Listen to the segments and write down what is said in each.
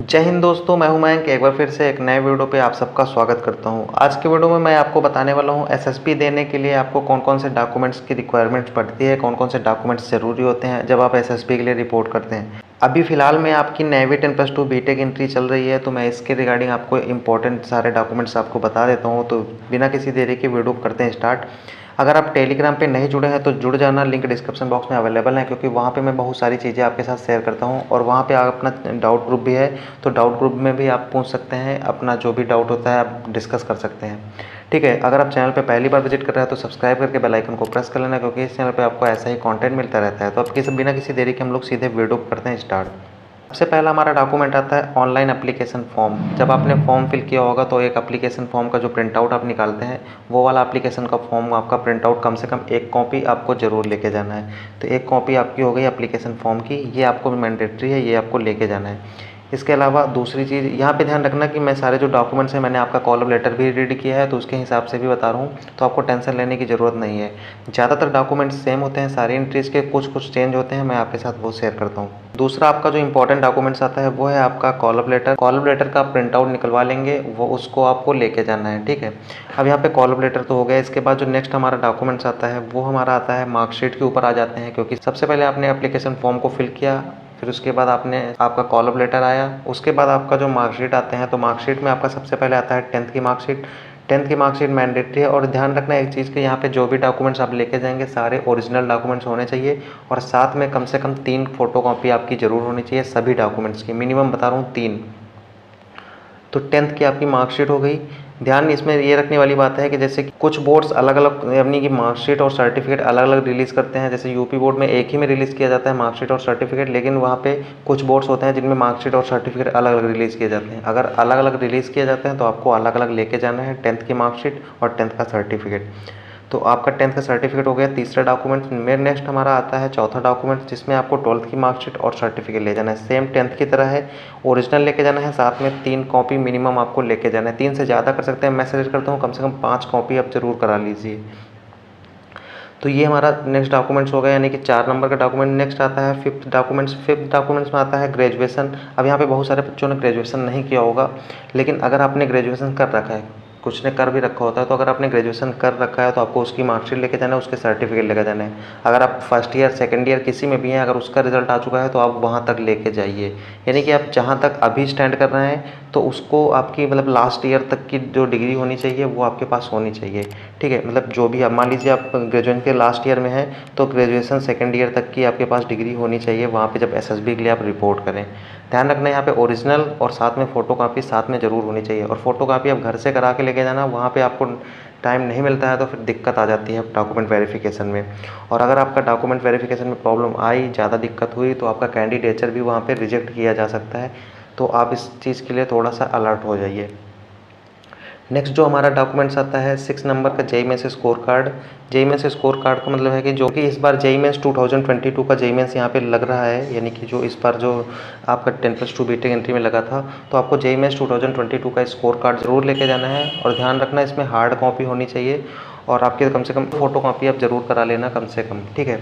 जय हिंद दोस्तों, मैं हूं मयंक। एक बार फिर से एक नए वीडियो पे आप सबका स्वागत करता हूं। आज के वीडियो में मैं आपको बताने वाला हूं एसएसबी देने के लिए आपको कौन कौन से डॉक्यूमेंट्स की रिक्वायरमेंट्स पड़ती है, कौन कौन से डॉक्यूमेंट्स ज़रूरी होते हैं जब आप एसएसबी के लिए रिपोर्ट करते हैं। अभी फ़िलहाल में आपकी नेवी 10+2 बीटेक एंट्री चल रही है, तो मैं इसके रिगार्डिंग आपको इंपॉर्टेंट सारे डॉक्यूमेंट्स आपको बता देता हूँ। तो बिना किसी देरी के वीडियो करते हैं स्टार्ट। अगर आप टेलीग्राम पे नहीं जुड़े हैं तो जुड़ जाना, लिंक डिस्क्रिप्शन बॉक्स में अवेलेबल है, क्योंकि वहाँ पे मैं बहुत सारी चीज़ें आपके साथ शेयर करता हूँ। और वहाँ पे आप अपना डाउट ग्रुप भी है, तो डाउट ग्रुप में भी आप पूछ सकते हैं, अपना जो भी डाउट होता है आप डिस्कस कर सकते हैं। ठीक है, अगर आप चैनल पे पहली बार विजिट कर रहे हैं तो सब्सक्राइब करके बेल आइकन को प्रेस कर लेना, क्योंकि इस चैनल पे आपको ऐसा ही कंटेंट मिलता रहता है। तो अब बिना किसी देरी के हम लोग सीधे वीडियो करते हैं स्टार्ट। सबसे पहला हमारा डॉक्यूमेंट आता है ऑनलाइन एप्लीकेशन फॉर्म। जब आपने फॉर्म फिल किया होगा तो एक एप्लीकेशन फॉर्म का जो प्रिंट आउट आप निकालते हैं, वो वाला एप्लीकेशन का फॉर्म आपका प्रिंट आउट कम से कम एक कॉपी आपको ज़रूर लेके जाना है। तो एक कॉपी आपकी हो गई एप्लीकेशन फॉर्म की, ये आपको मैंडेटरी है, ये आपको लेके जाना है। इसके अलावा दूसरी चीज़ यहाँ पे ध्यान रखना कि मैं सारे जो डॉक्यूमेंट्स हैं मैंने आपका कॉल लेटर भी रीड किया है, तो उसके हिसाब से भी बता रहा हूँ, तो आपको टेंशन लेने की ज़रूरत नहीं है। ज़्यादातर डॉक्यूमेंट्स सेम होते हैं, सारी एंट्रीज़ के कुछ कुछ चेंज होते हैं, मैं आपके साथ वो शेयर करता हूँ। दूसरा आपका जो इंपॉर्टेंट डॉक्यूमेंट्स आता है वो है आपका कॉल लेटर। कॉल लेटर का प्रिंट आउट निकलवा लेंगे, वो उसको आपको लेके जाना है। ठीक है, अब यहाँ पे कॉल लेटर तो हो गया। इसके बाद जो नेक्स्ट हमारा डॉक्यूमेंट्स आता है वो हमारा आता है मार्कशीट के ऊपर आ जाते हैं, क्योंकि सबसे पहले आपने एप्लीकेशन फॉर्म को फिल किया, फिर उसके बाद आपका कॉल लेटर आया, उसके बाद आपका जो मार्कशीट आते हैं, तो मार्कशीट में आपका सबसे पहले आता है 10th की मार्कशीट। 10th की मार्कशीट मैंडेटरी है। और ध्यान रखना एक चीज़ कि यहाँ पे जो भी डॉक्यूमेंट्स आप लेके जाएंगे सारे ओरिजिनल डॉक्यूमेंट्स होने चाहिए, और साथ में कम से कम 3 फोटोकॉपी आपकी ज़रूर होनी चाहिए सभी डॉक्यूमेंट्स की, मिनिमम बता रहा हूँ 3। तो 10th की आपकी मार्कशीट हो गई। ध्यान इसमें ये रखने वाली बात है कि जैसे कि कुछ बोर्ड्स अलग अलग अपनी की मार्कशीट और सर्टिफिकेट अलग अलग रिलीज़ करते हैं। जैसे यूपी बोर्ड में एक ही में रिलीज़ किया जाता है मार्कशीट और सर्टिफिकेट, लेकिन वहाँ पे कुछ बोर्ड्स होते हैं जिनमें मार्कशीट और सर्टिफिकेट अलग अलग रिलीज़ किए जाते हैं। अगर अलग अलग रिलीज़ किए जाते हैं तो आपको अलग अलग लेके जाना है 10th की मार्कशीट और 10th का सर्टिफिकेट। तो आपका 10th का सर्टिफिकेट हो गया तीसरा डॉक्यूमेंट। मेरे नेक्स्ट हमारा आता है चौथा डॉक्यूमेंट, जिसमें आपको 12th की मार्कशीट और सर्टिफिकेट ले जाना है। सेम 10th की तरह है, ओरिजिनल लेके जाना है, साथ में 3 कॉपी मिनिमम आपको लेके जाना है। 3 से ज़्यादा कर सकते हैं, मैं सजेस्ट करता हूँ कम से कम 5 कॉपी आप ज़रूर करा लीजिए। तो ये हमारा नेक्स्ट डॉक्यूमेंट्स हो गया, यानी कि 4 नंबर का डॉक्यूमेंट। नेक्स्ट आता है फिफ्थ डॉक्यूमेंट्स। फिफ्थ डॉक्यूमेंट्स में आता है ग्रेजुएशन। अब यहाँ पे बहुत सारे बच्चों ने ग्रेजुएशन नहीं किया होगा, लेकिन अगर आपने ग्रेजुएशन कर रखा है, कुछ ने कर भी रखा होता है, तो अगर आपने ग्रेजुएशन कर रखा है तो आपको उसकी मार्कशीट लेके जाना है, उसके सर्टिफिकेट लेके जाना है। अगर आप फर्स्ट ईयर सेकंड ईयर किसी में भी हैं, अगर उसका रिजल्ट आ चुका है तो आप वहाँ तक लेके जाइए। यानी कि आप जहाँ तक अभी स्टैंड कर रहे हैं तो उसको आपकी मतलब लास्ट ईयर तक की जो डिग्री होनी चाहिए वो आपके पास होनी चाहिए। ठीक है, मतलब जो भी आप मान लीजिए आप ग्रेजुएशन के लास्ट ईयर में हैं तो ग्रेजुएशन सेकंड ईयर तक की आपके पास डिग्री होनी चाहिए वहाँ पे जब एसएसबी के लिए आप रिपोर्ट करें। ध्यान रखना यहाँ पे ओरिजिनल और साथ में फ़ोटोकॉपी साथ में ज़रूर होनी चाहिए। और फ़ोटोकॉपी आप घर से करा के लेके जाना, वहाँ पे आपको टाइम नहीं मिलता है तो फिर दिक्कत आ जाती है डॉक्यूमेंट वेरिफिकेशन में। और अगर आपका डॉक्यूमेंट वेरिफिकेशन में प्रॉब्लम आई, ज़्यादा दिक्कत हुई, तो आपका कैंडिडेचर भी वहाँ पे रिजेक्ट किया जा सकता है। तो आप इस चीज़ के लिए थोड़ा सा अलर्ट हो जाइए। नेक्स्ट जो हमारा डॉक्यूमेंट्स आता है 6 नंबर का JEE mains score card. JEE mains score card का मतलब है कि जो कि इस बार जेईई मेंस 2022 का जेईई मेंस यहाँ पे लग रहा है, यानी कि जो इस बार जो आपका 10+2 बीटेक एंट्री में लगा था, तो आपको जेईई मेंस 2022 का स्कोर कार्ड ज़रूर लेके जाना है। और ध्यान रखना इसमें हार्ड कॉपी होनी चाहिए, और आपके कम से कम फोटो कॉपी आप ज़रूर करा लेना कम से कम। ठीक है,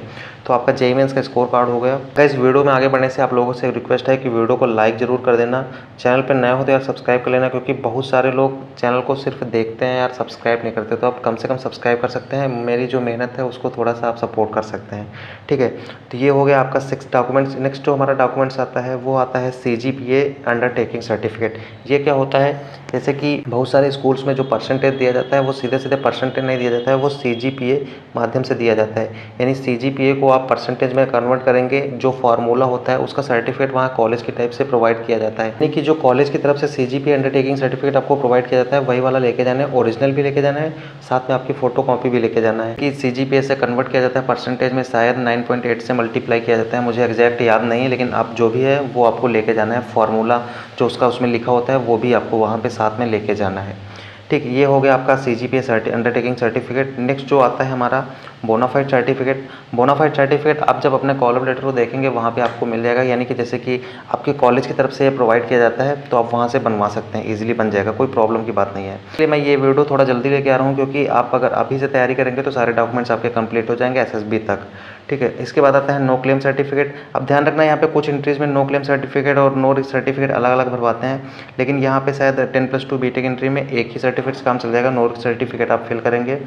तो आपका जेईई मेंस का स्कोर कार्ड हो गया। गाइस, वीडियो में आगे बढ़ने से आप लोगों से रिक्वेस्ट है कि वीडियो को लाइक ज़रूर कर देना, चैनल पर नए हो तो यार सब्सक्राइब कर लेना, क्योंकि बहुत सारे लोग चैनल को सिर्फ देखते हैं यार, सब्सक्राइब नहीं करते। तो आप कम से कम सब्सक्राइब कर सकते हैं, मेरी जो मेहनत है उसको थोड़ा सा आप सपोर्ट कर सकते हैं। ठीक है, तो ये हो गया आपका 6 डॉक्यूमेंट्स। नेक्स्ट जो हमारा डॉक्यूमेंट्स आता है वो आता है CGPA अंडरटेकिंग सर्टिफिकेट। ये क्या होता है, जैसे कि बहुत सारे स्कूल्स में जो परसेंटेज दिया जाता है वो सीधे सीधे परसेंटेज नहीं दिया जाता है, वो CGPA माध्यम से दिया जाता है। यानी CGPA को आप परसेंटेज में कन्वर्ट करेंगे, जो फार्मूला होता है उसका सर्टिफिकेट वहाँ कॉलेज की टाइप से प्रोवाइड किया जाता है। यानी कि जो कॉलेज की तरफ से CGPA अंडरटेकिंग सर्टिफिकेट आपको प्रोवाइड किया जाता है वही वाला लेके जाना है, ओरिजिनल भी लेके जाना है, साथ में आपकी फोटो कॉपी भी लेके जाना है। कि CGPA से कन्वर्ट किया जाता है परसेंटेज में, शायद 9.8 से मल्टीप्लाई किया जाता है, मुझे एग्जैक्ट याद नहीं है, लेकिन आप जो भी है वो आपको लेके जाना है। फार्मूला जो उसका उसमें लिखा होता है वो भी आपको वहाँ पे साथ में लेके जाना है। ठीक, ये हो गया आपका CGPA अंडरटेकिंग सर्टिफिकेट। नेक्स्ट जो आता है हमारा बोनाफाइड सर्टिफिकेट। बोनाफाइड सर्टिफिकेट आप जब अपने कॉल लेटर को देखेंगे वहाँ पे आपको मिल जाएगा, यानी कि जैसे कि आपके कॉलेज की तरफ से ये प्रोवाइड किया जाता है तो आप वहाँ से बनवा सकते हैं, इजीली बन जाएगा, कोई प्रॉब्लम की बात नहीं है। इसलिए मैं ये वीडियो थोड़ा जल्दी लेके आ रहा हूँ, क्योंकि आप अगर अभी से तैयारी करेंगे तो सारे डॉक्यूमेंट्स आपके कंप्लीट हो जाएंगे एसएसबी तक। ठीक है। इसके बाद आता है नो क्लेम सर्टिफिकेट। अब ध्यान रखना यहाँ पे कुछ एंट्रीज़ में नो क्लेम सर्टिफिकेट और नो रिस्क सर्टिफिकेट अलग अलग भरवाते हैं, लेकिन यहाँ पे शायद 10+2 बीटेक एंट्री में एक ही सर्टिफिकेट से काम चल जाएगा, नो रिस्क सर्टिफिकेट आप फिल करेंगे।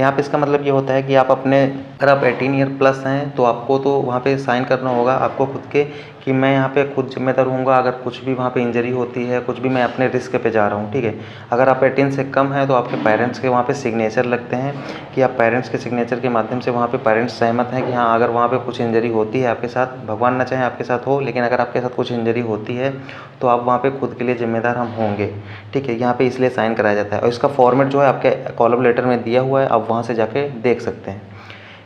यहाँ पे इसका मतलब ये होता है कि आप अपने, अगर आप 18 ईयर प्लस हैं तो आपको तो वहाँ पे साइन करना होगा आपको खुद के, कि मैं यहाँ पे खुद जिम्मेदार हूँगा, अगर कुछ भी वहाँ पे इंजरी होती है, कुछ भी, मैं अपने रिस्क पे जा रहा हूँ, ठीक है। अगर आप 18 से कम हैं तो आपके पेरेंट्स के वहाँ पे सिग्नेचर लगते हैं, कि आप पेरेंट्स के सिग्नेचर के माध्यम से वहाँ पे पेरेंट्स सहमत हैं कि हाँ, अगर वहाँ पे कुछ इंजरी होती है आपके साथ, भगवान ना चाहे आपके साथ हो, लेकिन अगर आपके साथ कुछ इंजरी होती है तो आप वहाँ पे खुद के लिए जिम्मेदार हम होंगे, ठीक है। यहाँ पे इसलिए साइन कराया जाता है, और इसका फॉर्मेट जो है आपके कॉलम लेटर में दिया हुआ है, आप वहाँ से जाके देख सकते हैं।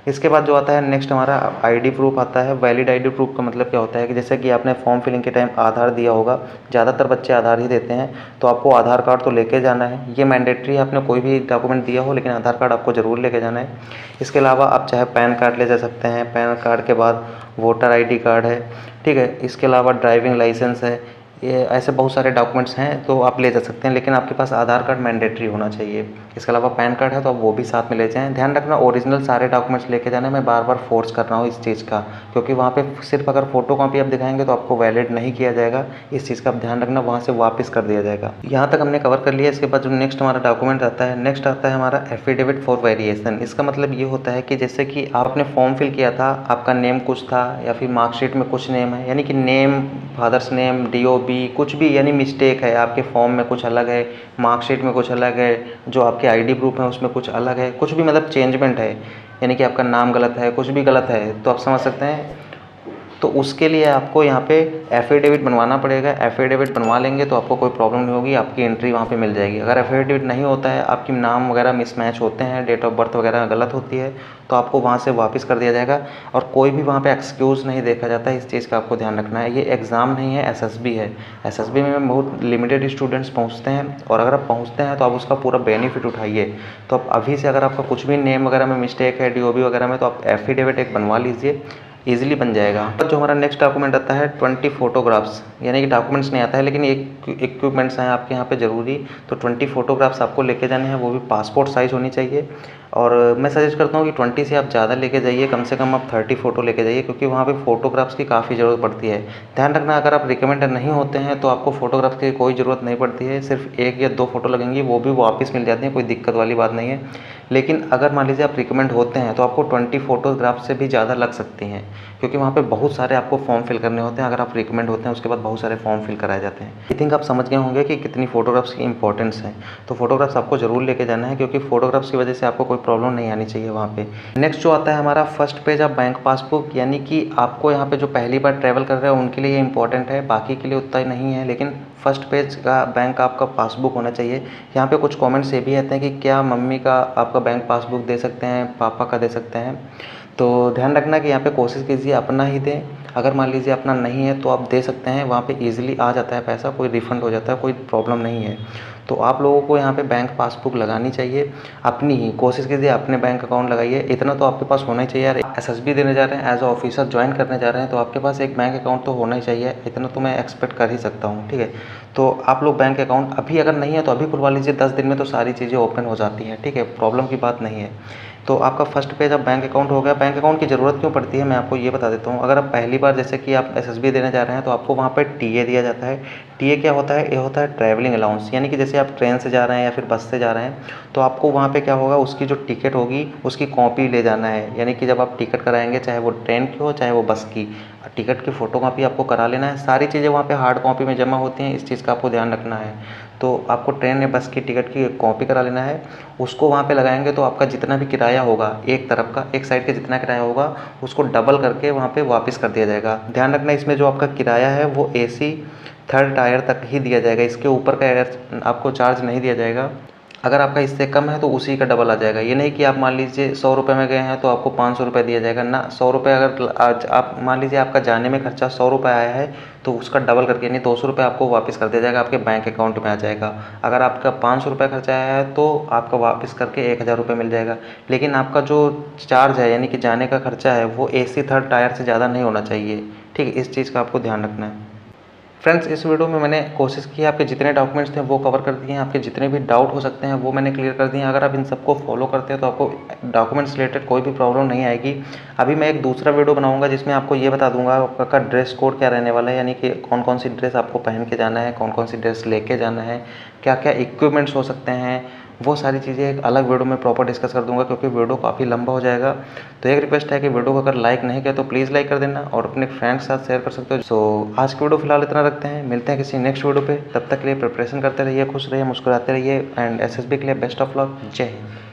इसके बाद जो आता है नेक्स्ट हमारा आईडी प्रूफ आता है। वैलिड आईडी प्रूफ का मतलब क्या होता है कि जैसे कि आपने फॉर्म फिलिंग के टाइम आधार दिया होगा, ज़्यादातर बच्चे आधार ही देते हैं, तो आपको आधार कार्ड तो लेके जाना है, ये मैंडेटरी है। आपने कोई भी डॉक्यूमेंट दिया हो लेकिन आधार कार्ड आपको ज़रूर लेके जाना है। इसके अलावा आप चाहे पैन कार्ड ले जा सकते हैं, पैन कार्ड के बाद वोटर ID कार्ड है, ठीक है। इसके अलावा ड्राइविंग लाइसेंस है, ये ऐसे बहुत सारे डॉक्यूमेंट्स हैं तो आप ले जा सकते हैं, लेकिन आपके पास आधार कार्ड मैंडेटरी होना चाहिए। इसके अलावा पैन कार्ड है तो आप वो भी साथ में ले जाएं। ध्यान रखना ओरिजिनल सारे डॉक्यूमेंट्स लेके जाना है। मैं बार बार फोर्स कर रहा हूँ इस चीज़ का, क्योंकि वहाँ पे सिर्फ अगर फ़ोटो कॉपी आप दिखाएंगे तो आपको वैलिड नहीं किया जाएगा। इस चीज़ का आप ध्यान रखना, वहाँ से वापस कर दिया जाएगा। यहाँ तक हमने कवर कर लिया। इसके बाद जो नेक्स्ट हमारा डॉक्यूमेंट आता है, नेक्स्ट आता है हमारा एफिडेविट फॉर वेरिएशन। इसका मतलब ये होता है कि जैसे कि आपने फॉर्म फिल किया था, आपका नेम कुछ था या फिर मार्कशीट में कुछ नेम है, यानी कि नेम, फादर्स नेम, DOB कुछ भी, यानी मिस्टेक है, आपके फॉर्म में कुछ अलग है, मार्कशीट में कुछ अलग है, जो आपके ID प्रूफ है उसमें कुछ अलग है, कुछ भी मतलब चेंजमेंट है, यानी कि आपका नाम गलत है, कुछ भी गलत है, तो आप समझ सकते हैं। तो उसके लिए आपको यहाँ पे एफिडेविट बनवाना पड़ेगा। एफिडेविट बनवा लेंगे तो आपको कोई प्रॉब्लम नहीं होगी, आपकी एंट्री वहाँ पे मिल जाएगी। अगर एफिडेविट नहीं होता है, आपकी नाम वगैरह मिसमैच होते हैं, डेट ऑफ बर्थ वगैरह गलत होती है, तो आपको वहाँ से वापस कर दिया जाएगा। और कोई भी वहाँ पे एक्सक्यूज़ नहीं देखा जाता है, इस चीज़ का आपको ध्यान रखना है। ये एग्ज़ाम नहीं है, SSB है। SSB में बहुत लिमिटेड स्टूडेंट्स पहुँचते हैं, और अगर आप पहुँचते हैं तो आप उसका पूरा बेनिफिट उठाइए। तो आप अभी से, अगर आपका कुछ भी नेम वगैरह में मिस्टेक है, DOB वगैरह में, तो आप एफिडेविट एक बनवा लीजिए, ईजिली बन जाएगा। जो हमारा नेक्स्ट डॉक्यूमेंट आता है 20 फ़ोटोग्राफ्स, यानी कि डॉक्यूमेंट्स नहीं आता है लेकिन एक इक्विपमेंट्स हैं आपके यहाँ पे ज़रूरी। तो 20 फ़ोटोग्राफ्स आपको लेके जाने हैं, वो भी पासपोर्ट साइज़ होनी चाहिए। और मैं सजेस्ट करता हूँ कि 20 से आप ज़्यादा लेके जाइए, कम से कम आप 30 फ़ोटो लेके जाइए, क्योंकि वहाँ पे फ़ोटोग्राफ्स की काफ़ी ज़रूरत पड़ती है। ध्यान रखना, अगर आप रिकमेंडर नहीं होते हैं तो आपको फ़ोटोग्राफ्स की कोई ज़रूरत नहीं पड़ती है, सिर्फ 1 या 2 फ़ोटो लगेंगी, वो भी वापस मिल जाती हैं, कोई दिक्कत वाली बात नहीं है। लेकिन अगर मान लीजिए आप रिकमेंड होते हैं तो आपको 20 फ़ोटोग्राफ से भी ज़्यादा लग सकती हैं, क्योंकि वहाँ पे बहुत सारे आपको फॉर्म फिल करने होते हैं। अगर आप रिकमेंड होते हैं उसके बाद बहुत सारे फॉर्म फिल कराए जाते हैं। आई थिंक आप समझ गए होंगे कि कितनी फ़ोटोग्राफ्स की इंपॉर्टेंस है। तो फ़ोटोग्राफ्स आपको ज़रूर लेके जाना है, क्योंकि फ़ोटोग्राफ्स की वजह से आपको कोई प्रॉब्लम नहीं आनी चाहिए वहाँ पे। नेक्स्ट जो आता है हमारा first page of bank passbook, यानी कि आपको यहाँ पे जो पहली बार ट्रैवल कर रहे हैं उनके लिए ये इंपॉर्टेंट है, बाकी के लिए उतना ही नहीं है। लेकिन फर्स्ट पेज का बैंक आपका पासबुक होना चाहिए। यहाँ पे कुछ कमेंट्स ये भी आते हैं कि क्या मम्मी का आपका बैंक पासबुक दे सकते हैं, पापा का दे सकते हैं। तो ध्यान रखना कि यहाँ पे कोशिश कीजिए अपना ही दें। अगर मान लीजिए अपना नहीं है तो आप दे सकते हैं, वहाँ पे ईज़िली आ जाता है पैसा, कोई रिफ़ंड हो जाता है, कोई प्रॉब्लम नहीं है। तो आप लोगों को यहाँ पे बैंक पासबुक लगानी चाहिए, अपनी ही कोशिश कीजिए, अपने बैंक अकाउंट लगाइए। इतना तो आपके पास होना ही चाहिए यार। SSB देने जा रहे हैं, एज अ ऑफिसर ज्वाइन करने जा रहे हैं, तो आपके पास एक बैंक अकाउंट तो होना ही चाहिए। इतना तो मैं एक्सपेक्ट कर ही सकता हूँ, ठीक है। तो आप लोग बैंक अकाउंट अभी अगर नहीं है तो अभी खुलवा लीजिए, 10 दिन में तो सारी चीज़ें ओपन हो जाती हैं, ठीक है, प्रॉब्लम की बात नहीं है। तो आपका फर्स्ट पेज अब बैंक अकाउंट हो गया। बैंक अकाउंट की ज़रूरत क्यों पड़ती है मैं आपको ये बता देता हूँ। अगर आप पहली बार जैसे कि आप SSB देने जा रहे हैं तो आपको वहाँ पे TA दिया जाता है। TA क्या होता है? ये होता है ट्रैवलिंग अलाउंस, यानी कि जैसे आप ट्रेन से जा रहे हैं या फिर बस से जा रहे हैं तो आपको वहाँ पे क्या होगा, उसकी जो टिकट होगी उसकी कॉपी ले जाना है। यानी कि जब आप टिकट कराएंगे, चाहे वो ट्रेन की हो चाहे वो बस की, टिकट की फ़ोटो कॉपी आपको करा लेना है। सारी चीज़ें वहाँ पे हार्ड कॉपी में जमा होती हैं, इस चीज़ का आपको ध्यान रखना है। तो आपको ट्रेन या बस की टिकट की कॉपी करा लेना है, उसको वहाँ पे लगाएंगे तो आपका जितना भी किराया होगा, एक तरफ का, एक साइड का जितना किराया होगा उसको डबल करके वहाँ पे वापस कर दिया जाएगा। ध्यान रखना, इसमें जो आपका किराया है वो AC 3rd टायर तक ही दिया जाएगा, इसके ऊपर का आपको चार्ज नहीं दिया जाएगा। अगर आपका इससे कम है तो उसी का डबल आ जाएगा। ये नहीं कि आप मान लीजिए 100 रुपये में गए हैं तो आपको 500 रुपये दिया जाएगा ना। 100 रुपये अगर आज आप मान लीजिए आपका जाने में खर्चा 100 रुपये आया है तो उसका डबल करके यानी 200 रुपये आपको वापस कर दिया जाएगा, आपके बैंक अकाउंट में आ जाएगा। अगर आपका 500 रुपये खर्चा आया है तो आपका वापस करके 1000 रुपये मिल जाएगा। लेकिन आपका जो चार्ज है यानी कि जाने का खर्चा है वो AC 3rd टायर से ज़्यादा नहीं होना चाहिए, ठीक है। इस चीज़ का आपको ध्यान रखना है। फ्रेंड्स, इस वीडियो में मैंने कोशिश की है आपके जितने डॉक्यूमेंट्स थे वो कवर कर दिए हैं, आपके जितने भी डाउट हो सकते हैं वो मैंने क्लियर कर दिए हैं। अगर आप इन सबको फॉलो करते हैं तो आपको डॉक्यूमेंट्स रिलेटेड कोई भी प्रॉब्लम नहीं आएगी। अभी मैं एक दूसरा वीडियो बनाऊंगा जिसमें आपको ये बता दूंगा आपका ड्रेस कोड क्या रहने वाला है, यानी कि कौन कौन सी ड्रेस आपको पहन के जाना है, कौन कौन सी ड्रेस लेके जाना है, क्या क्या इक्विपमेंट्स हो सकते हैं, वो सारी चीज़ें एक अलग वीडियो में प्रॉपर डिस्कस कर दूंगा, क्योंकि वीडियो काफ़ी लंबा हो जाएगा। तो एक रिक्वेस्ट है कि वीडियो को अगर लाइक नहीं किया तो प्लीज़ लाइक कर देना और अपने फ्रेंड्स के साथ शेयर कर सकते हो। सो आज की वीडियो फिलहाल इतना रखते हैं, मिलते हैं किसी नेक्स्ट वीडियो पे। तब तक के लिए प्रिपरेशन करते रहिए, खुश रहिए, मुस्कुराते रहिए एंड एसएसबी के लिए बेस्ट ऑफ लक। जय हिंद।